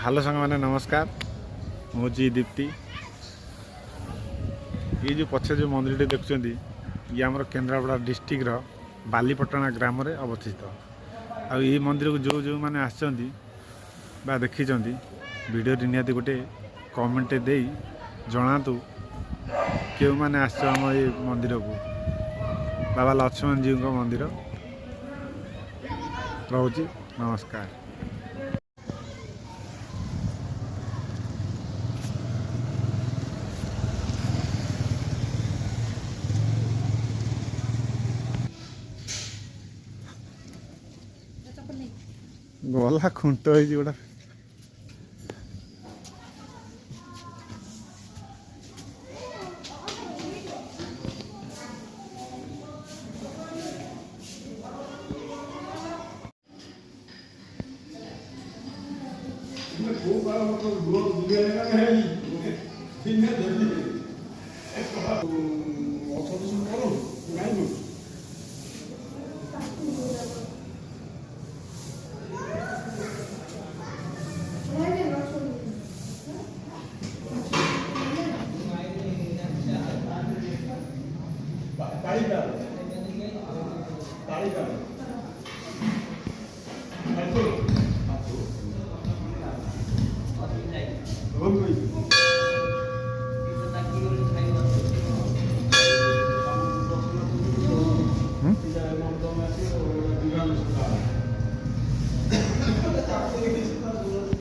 Hello सांग मैंने नमस्कार मुझी दीप्ति ये जो पछे जो मंदिर देखुं ये आम केन्द्रापड़ा डिस्ट्रिक्ट बालीपटना ग्राम में अवस्थित आ मंदिर को जो जो मैंने आसछन्ति बा देखी वीडियो निहाती गोटे कमेंट दे जनातु क्यों मैंने आम ये मंदिर को बाबा लक्ष्मण जी मंदिर रोची नमस्कार। गला खुंट गोटा तारीख